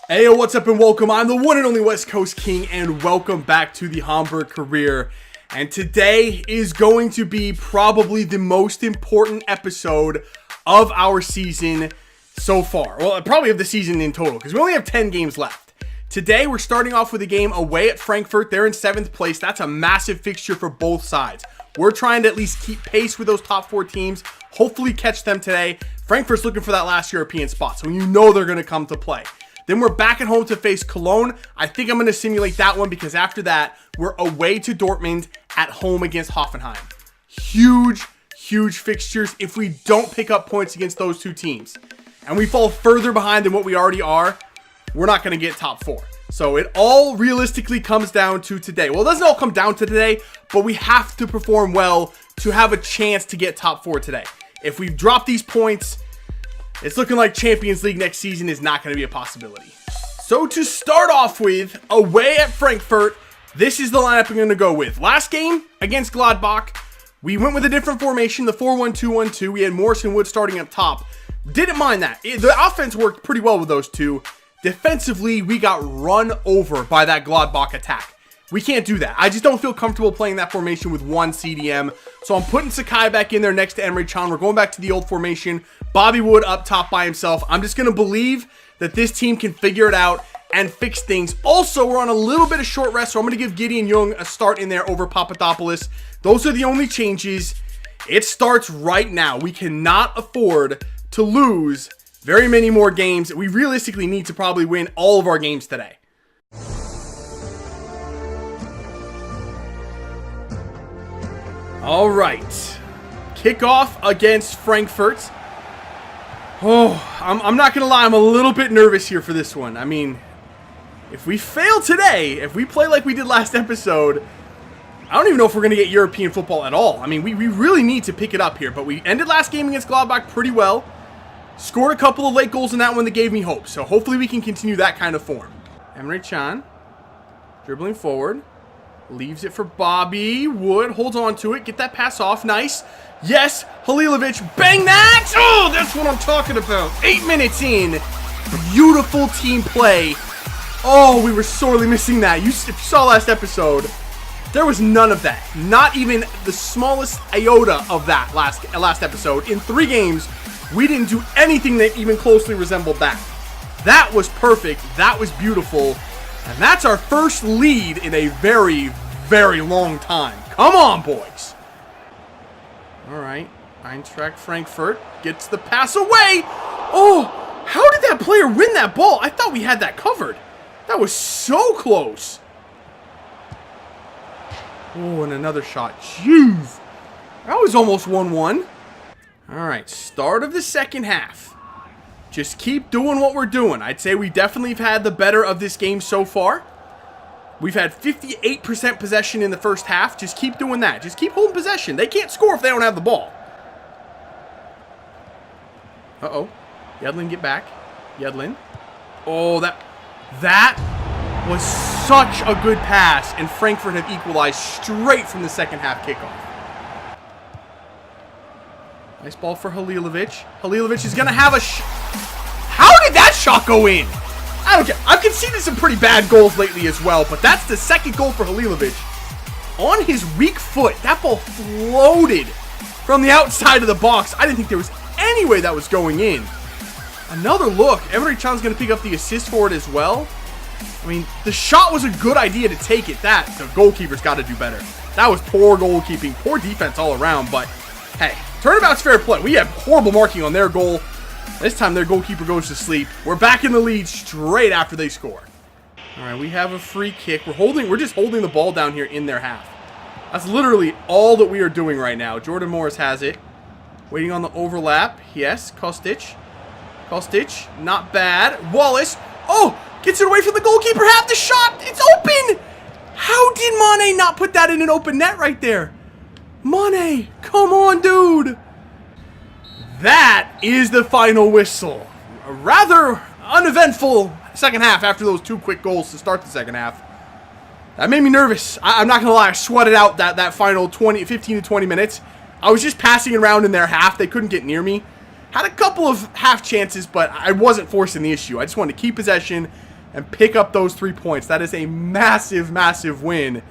Hey, what's up and welcome. I'm the one and only West Coast King, and welcome back to the Hamburg career. And today is going to be probably the most important episode of our season so far. Well, probably of the season in total, because we only have 10 games left. Today, we're starting off with a game away at Frankfurt. They're in 7th place. That's a massive fixture for both sides. We're trying to at least keep pace with those top 4 teams. Hopefully catch them today. Frankfurt's looking for that last European spot, so you know they're going to come to play. Then we're back at home to face Cologne. I think I'm going to simulate that one because after that, we're away to Dortmund at home against Hoffenheim. Huge, huge fixtures if we don't pick up points against those two teams. And we fall further behind than what we already are, we're not going to get top 4. So it all realistically comes down to today. Well, it doesn't all come down to today, but we have to perform well to have a chance to get top 4 today. If we drop these points, it's looking like Champions League next season is not going to be a possibility. So to start off with, away at Frankfurt, this is the lineup I'm going to go with. Last game against Gladbach, we went with a different formation, the 4-1-2-1-2. We had Morrison Wood starting up top. Didn't mind that. The offense worked pretty well with those two. Defensively, we got run over by that Gladbach attack. We can't do that. I just don't feel comfortable playing that formation with one CDM. So I'm putting Sakai back in there next to Emre Can. We're going back to the old formation. Bobby Wood up top by himself. I'm just going to believe that this team can figure it out and fix things. Also, we're on a little bit of short rest, so I'm going to give Gideon Young a start in there over Papadopoulos. Those are the only changes. It starts right now. We cannot afford to lose very many more games. We realistically need to probably win all of our games today. All right. Kickoff against Frankfurt. Oh, I'm not going to lie. I'm a little bit nervous here for this one. I mean, if we fail today, if we play like we did last episode, I don't even know if we're going to get European football at all. I mean, we really need to pick it up here. But we ended last game against Gladbach pretty well. Scored a couple of late goals in that one that gave me hope. So hopefully we can continue that kind of form. Emre Can, dribbling forward. Leaves it for Bobby Wood. Holds on to it. Get that pass off. Nice. Yes. Halilovic. Bang that. Oh, that's what I'm talking about. 8 minutes in. Beautiful team play. Oh, we were sorely missing that. You saw last episode. There was none of that. Not even the smallest iota of that last episode. In 3 games, we didn't do anything that even closely resembled that. That was perfect. That was beautiful. And that's our first lead in a very, very long time. Come on, boys. All right. Eintracht Frankfurt gets the pass away. Oh, how did that player win that ball? I thought we had that covered. That was so close. Oh, and another shot. Jeez. That was almost 1-1. All right. Start of the second half. Just keep doing what we're doing. I'd say we definitely have had the better of this game so far. We've had 58% possession in the first half. Just keep doing that. Just keep holding possession. They can't score if they don't have the ball. Uh-oh. Yedlin, get back. Yedlin. Oh, that was such a good pass. And Frankfurt have equalized straight from the second half kickoff. Nice ball for Halilovic. Halilovic is going to have a How did that shot go in? I don't care. I've conceded some pretty bad goals lately as well, but that's the second goal for Halilovic. On his weak foot, that ball floated from the outside of the box. I didn't think there was any way that was going in. Another look. Emre Can's going to pick up the assist for it as well. I mean, the shot was a good idea to take it. The goalkeeper's got to do better. That was poor goalkeeping, poor defense all around, but hey, turnabout's fair play. We had horrible marking on their goal. This time their goalkeeper goes to sleep. We're back in the lead straight after they score. All right, we have a free kick. We're just holding the ball down here in their half. That's literally all that we are doing right now. Jordan Morris has it. Waiting on the overlap. Yes, Kostic. Kostic, not bad. Wallace. Oh, gets it away from the goalkeeper. Half the shot. It's open. How did Mane not put that in an open net right there? Mane, come on, dude. That is the final whistle. A rather uneventful second half after those 2 quick goals to start the second half. That made me nervous. I'm not going to lie. I sweated out that final 15 to 20 minutes. I was just passing around in their half. They couldn't get near me. Had a couple of half chances, but I wasn't forcing the issue. I just wanted to keep possession and pick up those 3 points. That is a massive, massive win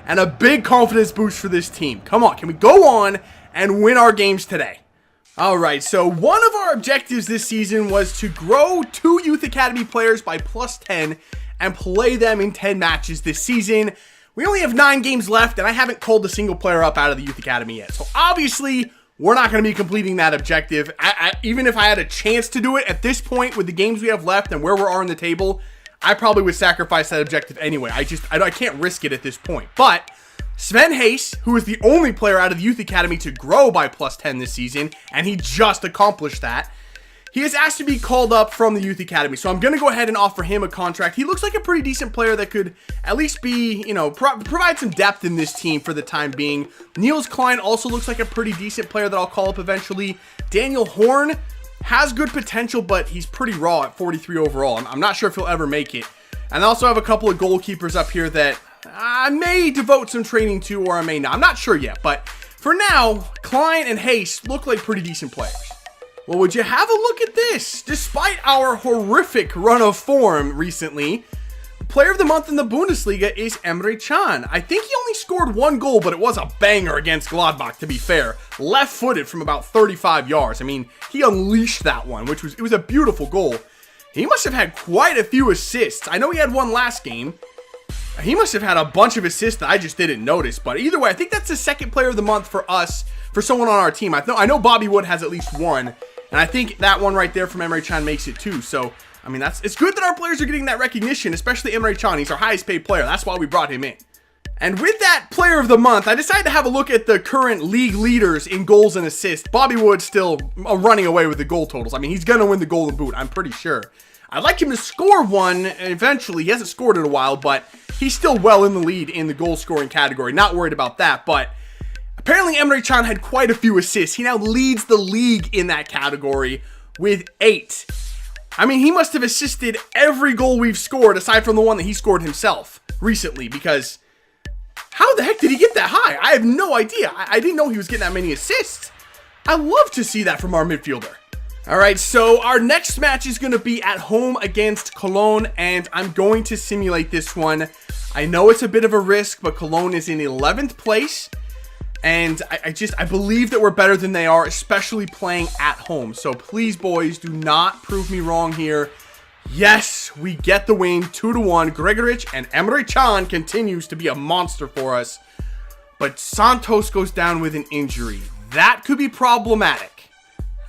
and a big confidence boost for this team. Come on, can we go on and win our games today? All right, so one of our objectives this season was to grow 2 Youth Academy players by +10 and play them in 10 matches this season. We only have 9 games left, and I haven't called a single player up out of the Youth Academy yet. So obviously, we're not going to be completing that objective. Even if I had a chance to do it at this point with the games we have left and where we are in the table, I probably would sacrifice that objective anyway. I can't risk it at this point. But Sven Hayes, who is the only player out of the Youth Academy to grow by +10 this season, and he just accomplished that, he is asked to be called up from the Youth Academy. So I'm going to go ahead and offer him a contract. He looks like a pretty decent player that could at least be, provide some depth in this team for the time being. Niels Klein also looks like a pretty decent player that I'll call up eventually. Daniel Horn has good potential, but he's pretty raw at 43 overall. I'm not sure if he'll ever make it. And I also have a couple of goalkeepers up here that I may devote some training to, or I may not. I'm not sure yet, but for now, Klein and Hayes look like pretty decent players. Well, would you have a look at this? Despite our horrific run of form recently, player of the month in the Bundesliga is Emre Can. I think he only scored 1 goal, but it was a banger against Gladbach, to be fair. Left-footed from about 35 yards. I mean, he unleashed that one, it was a beautiful goal. He must have had quite a few assists. I know he had one last game. He must have had a bunch of assists that I just didn't notice. But either way, I think that's the second player of the month for us, for someone on our team. I know Bobby Wood has at least one. And I think that one right there from Emre Can makes it too. So, I mean, it's good that our players are getting that recognition, especially Emre Can. He's our highest paid player. That's why we brought him in. And with that player of the month, I decided to have a look at the current league leaders in goals and assists. Bobby Wood's still running away with the goal totals. I mean, he's going to win the Golden Boot, I'm pretty sure. I'd like him to score one eventually. He hasn't scored in a while, but he's still well in the lead in the goal scoring category. Not worried about that, but apparently Emre Can had quite a few assists. He now leads the league in that category with 8. I mean, he must have assisted every goal we've scored aside from the one that he scored himself recently, because how the heck did he get that high? I have no idea. I didn't know he was getting that many assists. I love to see that from our midfielder. All right, so our next match is going to be at home against Cologne, and I'm going to simulate this one. I know it's a bit of a risk, but Cologne is in 11th place. And I believe that we're better than they are, especially playing at home. So please, boys, do not prove me wrong here. Yes, we get the win, 2-1. Gregoric and Emre Can continues to be a monster for us. But Santos goes down with an injury. That could be problematic.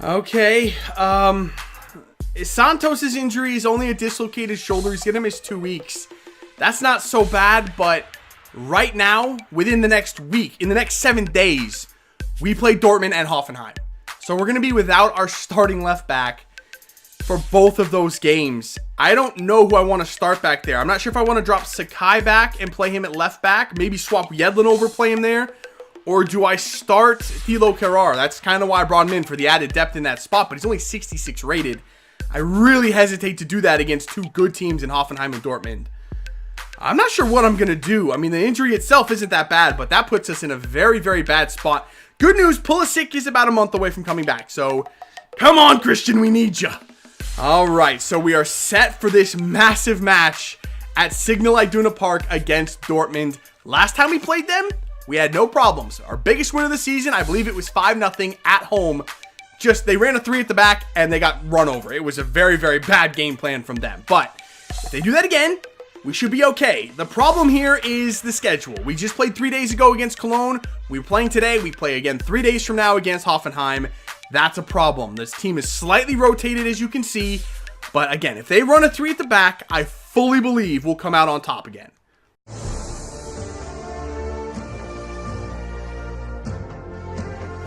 Okay, Santos' injury is only a dislocated shoulder. He's going to miss 2 weeks. That's not so bad, but right now, within the next week, in the next 7 days, we play Dortmund and Hoffenheim. So we're going to be without our starting left back for both of those games. I don't know who I want to start back there. I'm not sure if I want to drop Sakai back and play him at left back. Maybe swap Yedlin over, play him there. Or do I start Thilo Kehrer? That's kind of why I brought him in, for the added depth in that spot. But he's only 66 rated. I really hesitate to do that against 2 good teams in Hoffenheim and Dortmund. I'm not sure what I'm going to do. I mean, the injury itself isn't that bad, but that puts us in a very, very bad spot. Good news, Pulisic is about a month away from coming back. So, come on, Christian, we need you. All right, so we are set for this massive match at Signal Iduna Park against Dortmund. Last time we played them, we had no problems. Our biggest win of the season, I believe it was 5-0 at home. Just, they ran a 3 at the back, and they got run over. It was a very, very bad game plan from them. But if they do that again, we should be okay. The problem here is the schedule. We just played 3 days ago against Cologne. We're playing today. We play again 3 days from now against Hoffenheim. That's a problem. This team is slightly rotated, as you can see. But again, if they run a 3 at the back, I fully believe we'll come out on top again.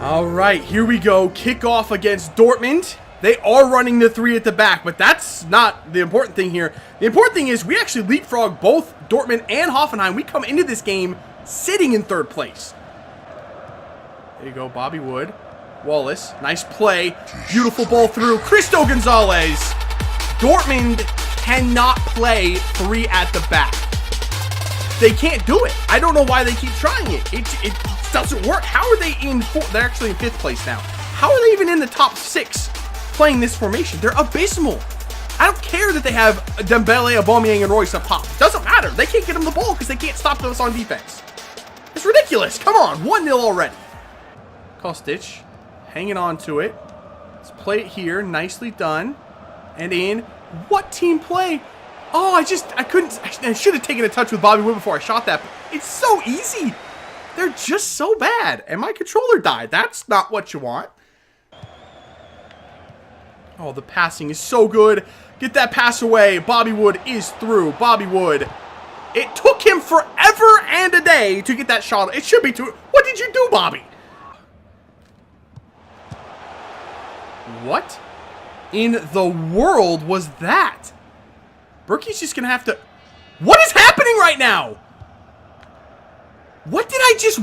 All right, here we go. Kickoff against Dortmund. They are running the 3 at the back, but that's not the important thing here. The important thing is we actually leapfrog both Dortmund and Hoffenheim. We come into this game sitting in 3rd place. There you go, Bobby Wood. Wallace, nice play. Beautiful ball through. Cristo Gonzalez. Dortmund cannot play 3 at the back. They can't do it. I don't know why they keep trying it. It's just doesn't work. How are they in they're actually in 5th place now. How are they even in the top 6 playing this formation? They're abysmal. I don't care that they have Dembele, Aubameyang, and Royce up top. It doesn't matter. They can't get them the ball because they can't stop us on defense. It's ridiculous. Come on, 1-0 already. Kostic hanging on to it. Let's play it here. Nicely done. And in. What team play? Oh, I should have taken a touch with Bobby Wood before I shot that. It's so easy. They're just so bad. And my controller died. That's not what you want. Oh, the passing is so good. Get that pass away. Bobby Wood is through. Bobby Wood. It took him forever and a day to get that shot. It should be too. What did you do, Bobby? What in the world was that? Berkey's just going to have to... What is happening right now? What did I just...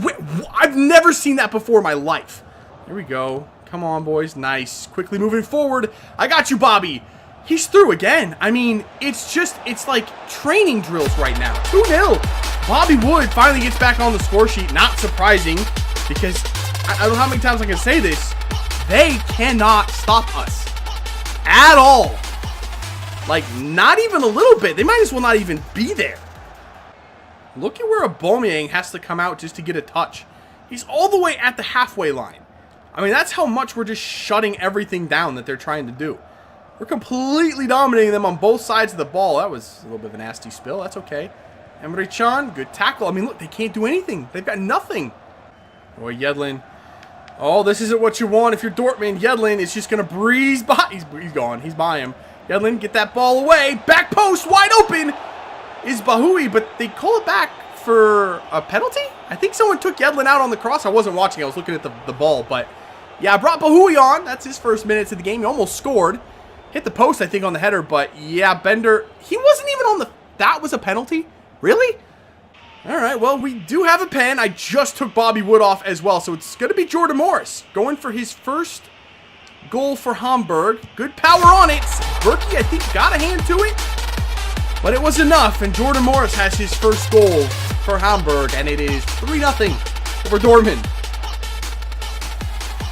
I've never seen that before in my life. Here we go. Come on, boys. Nice. Quickly moving forward. I got you, Bobby. He's through again. I mean, it's like training drills right now. 2-0. Bobby Wood finally gets back on the score sheet. Not surprising, because I don't know how many times I can say this. They cannot stop us at all. Like, not even a little bit. They might as well not even be there. Look at where Aubameyang has to come out just to get a touch. He's all the way at the halfway line. I mean, that's how much we're just shutting everything down that they're trying to do. We're completely dominating them on both sides of the ball. That was a little bit of a nasty spill. That's okay. Emre Can, good tackle. I mean, look, they can't do anything. They've got nothing. Boy, Yedlin. Oh, this isn't what you want if you're Dortmund. Yedlin is just going to breeze by. He's gone. He's by him. Yedlin, get that ball away. Back post, wide open is Bahoui, but they call it back for a penalty? I think someone took Yedlin out on the cross. I wasn't watching. I was looking at the ball, but yeah, I brought Bahoui on. That's his first minutes of the game. He almost scored. Hit the post, I think, on the header, but yeah, Bender, he wasn't even on the... That was a penalty? Really? All right, well, we do have a pen. I just took Bobby Wood off as well, so it's going to be Jordan Morris going for his first goal for Hamburg. Good power on it. Berkey, I think, got a hand to it, but it was enough, and Jordan Morris has his first goal for Hamburg, and it is 3-0 over Dortmund.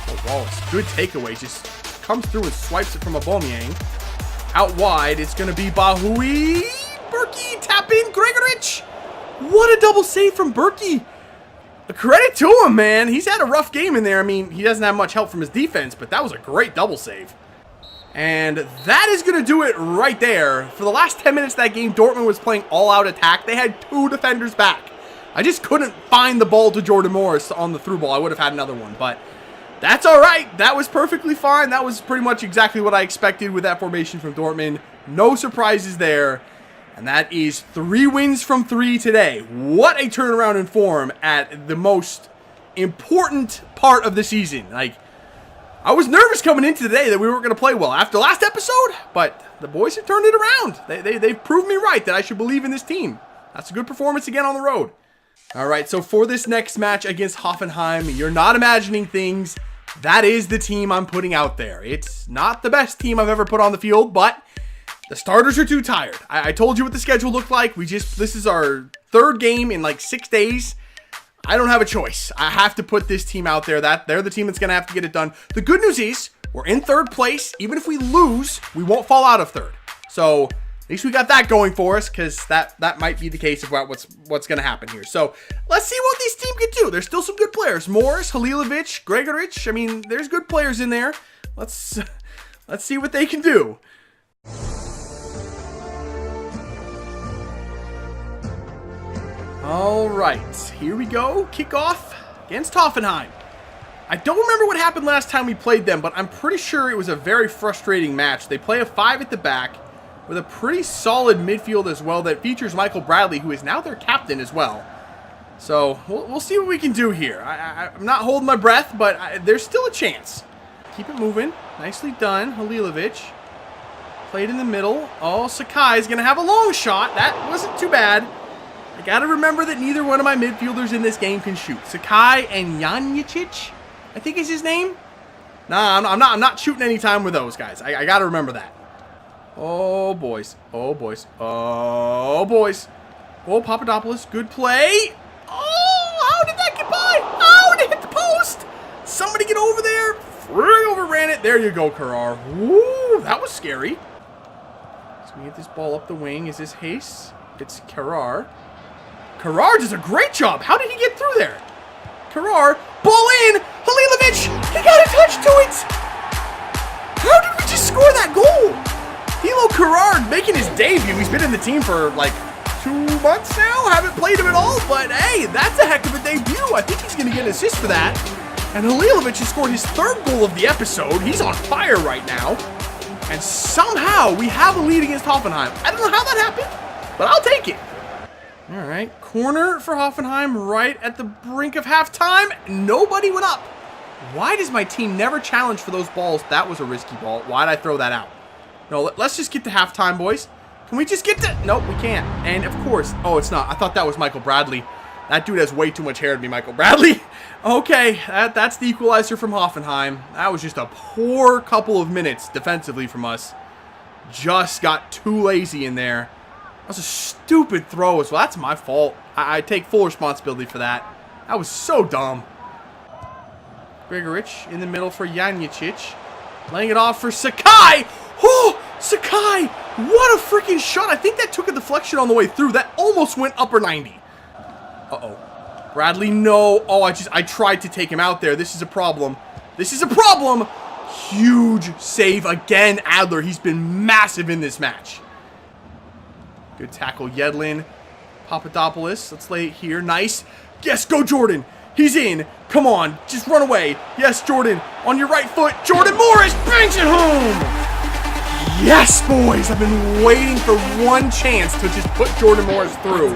Oh, Wallace, good takeaway. Just comes through and swipes it from Aubameyang. Out wide, it's going to be Bahoui. Berkey, tap in, Gregorich. What a double save from Berkey. A credit to him, man. He's had a rough game in there. I mean, he doesn't have much help from his defense, but that was a great double save. And that is going to do it right there. For the last 10 minutes of that game, Dortmund was playing all-out attack. They had 2 defenders back. I just couldn't find the ball to Jordan Morris on the through ball. I would have had another one, but that's all right. That was perfectly fine. That was pretty much exactly what I expected with that formation from Dortmund. No surprises there. And that is 3 wins from 3 today. What a turnaround in form at the most important part of the season. Like, I was nervous coming into today that we weren't going to play well after last episode, but the boys have turned it around. They've proved me right that I should believe in this team. That's a good performance again on the road. All right, so for this next match against Hoffenheim, you're not imagining things. That is the team I'm putting out there. It's not the best team I've ever put on the field, but the starters are too tired. I told you what the schedule looked like. This is our 3rd game in like 6 days. I don't have a choice. I have to put this team out there. They're the team that's going to have to get it done. The good news is we're in 3rd place. Even if we lose, we won't fall out of 3rd. So at least we got that going for us, because that might be the case of what's going to happen here. So let's see what this team can do. There's still some good players. Morris, Halilovic, Gregorich. I mean, there's good players in there. Let's see what they can do. All right, here we go. Kickoff against Hoffenheim. I don't remember what happened last time we played them, but I'm pretty sure it was a very frustrating match. They play a 5 at the back with a pretty solid midfield as well that features Michael Bradley, who is now their captain as well. So we'll see what we can do here. I'm not holding my breath, but there's still a chance. Keep it moving. Nicely done, Halilovic. Played in the middle. Oh, Sakai is going to have a long shot. That wasn't too bad. I got to remember that neither one of my midfielders in this game can shoot. Sakai and Janicic, I think is his name. Nah, I'm not shooting any time with those guys. I got to remember that. Oh, boys. Oh, boys. Oh, boys. Oh, Papadopoulos, good play. Oh, how did that get by? How get over there. Frig overran it. There you go, Karar. Woo, that was scary. So we get this ball up the wing. Is this Hayes? It's Karar. Karar does a great job. How did he get through there? Karar, ball in. Halilovic, he got a touch to it. How did we just score that goal? Hilo Karar making his debut. He's been in the team for like 2 months now. Haven't played him at all, but hey, that's a heck of a debut. I think he's going to get an assist for that. And Halilovic has scored his 3rd goal of the episode. He's on fire right now. And somehow we have a lead against Hoffenheim. I don't know how that happened, but I'll take it. All right, corner for Hoffenheim right at the brink of halftime. Nobody went up. Why does my team never challenge for those balls? That was a risky ball. Why'd I throw that out? No, let's just get to halftime, boys. Can we just get to... Nope, we can't. And of course... Oh, it's not. I thought that was Michael Bradley. That dude has way too much hair to be Michael Bradley. Okay, that's the equalizer from Hoffenheim. That was just a poor couple of minutes defensively from us. Just got too lazy in there. That was a stupid throw as well. That's my fault. I take full responsibility for that. That was so dumb. Gregorich in the middle for Janicic. Laying it off for Sakai. Oh, Sakai. What a freaking shot. I think that took a deflection on the way through. That almost went upper 90. Uh-oh. Bradley, no. Oh, I tried to take him out there. This is a problem. This is a problem. Huge save again, Adler. He's been massive in this match. Good tackle, Yedlin. Papadopoulos. Let's lay it here. Nice. Yes, go Jordan. He's in. Come on. Just run away. Yes, Jordan. On your right foot. Jordan Morris bangs it home. Yes, boys. I've been waiting for one chance to just put Jordan Morris through.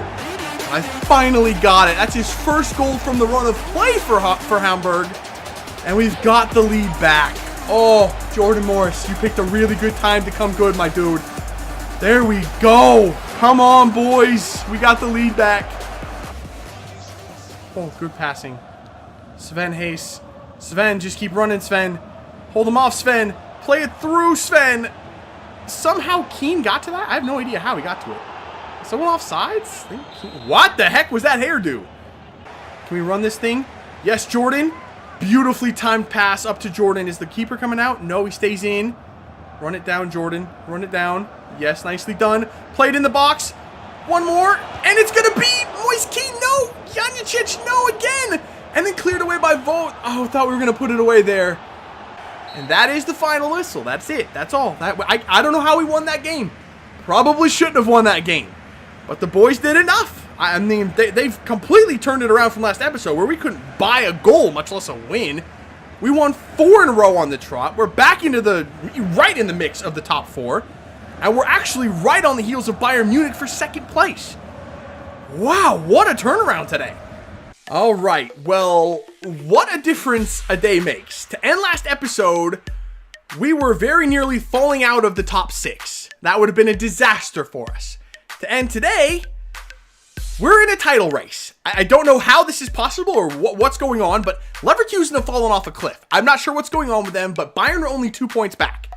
I finally got it. That's his 1st goal from the run of play for Hamburg. And we've got the lead back. Oh, Jordan Morris, you picked a really good time to come good, my dude. There we go. Come on, boys. We got the lead back. Oh, good passing. Sven Hayes. Sven, just keep running, Sven. Hold him off, Sven. Play it through, Sven. Somehow Keane got to that? I have no idea how he got to it. Is someone offsides? What the heck was that hairdo? Can we run this thing? Yes, Jordan. Beautifully timed pass up to Jordan. Is the keeper coming out? No, he stays in. Run it down, Jordan. Run it down. Yes, nicely done. Played in the box. One more. And it's going to be Moise Keane. No. Janicic. No again. And then cleared away by Vogt. Oh, I thought we were going to put it away there. And that is the final whistle. That's it. That's all. I don't know how we won that game. Probably shouldn't have won that game. But the boys did enough. I mean, they've completely turned it around from last episode where we couldn't buy a goal, much less a win. We won 4 in a row on the trot. We're back into right in the mix of the top 4. And we're actually right on the heels of Bayern Munich for 2nd place. Wow, what a turnaround today. All right, well, what a difference a day makes. To end last episode, we were very nearly falling out of the top 6. That would have been a disaster for us. To end today, we're in a title race. I don't know how this is possible or what's going on, but Leverkusen have fallen off a cliff. I'm not sure what's going on with them, but Bayern are only 2 points back.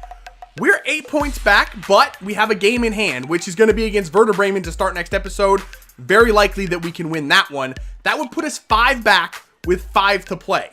We're 8 points back, but we have a game in hand, which is going to be against Werder Bremen to start next episode. Very likely that we can win that one. That would put us 5 back with 5 to play.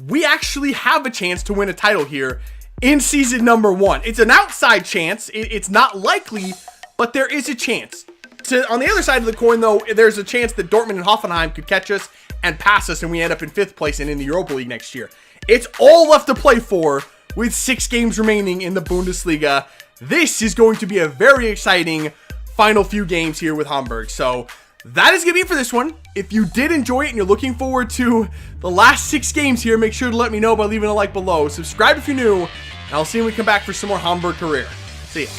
We actually have a chance to win a title here in season number 1. It's an outside chance. It's not likely, but there is a chance. So on the other side of the coin, though, there's a chance that Dortmund and Hoffenheim could catch us and pass us, and we end up in 5th place and in the Europa League next year. It's all left to play for with 6 games remaining in the Bundesliga. This is going to be a very exciting final few games here with Hamburg. So that is going to be it for this one. If you did enjoy it and you're looking forward to the last 6 games here, make sure to let me know by leaving a like below. Subscribe if you're new, and I'll see you when we come back for some more Hamburg career. See ya.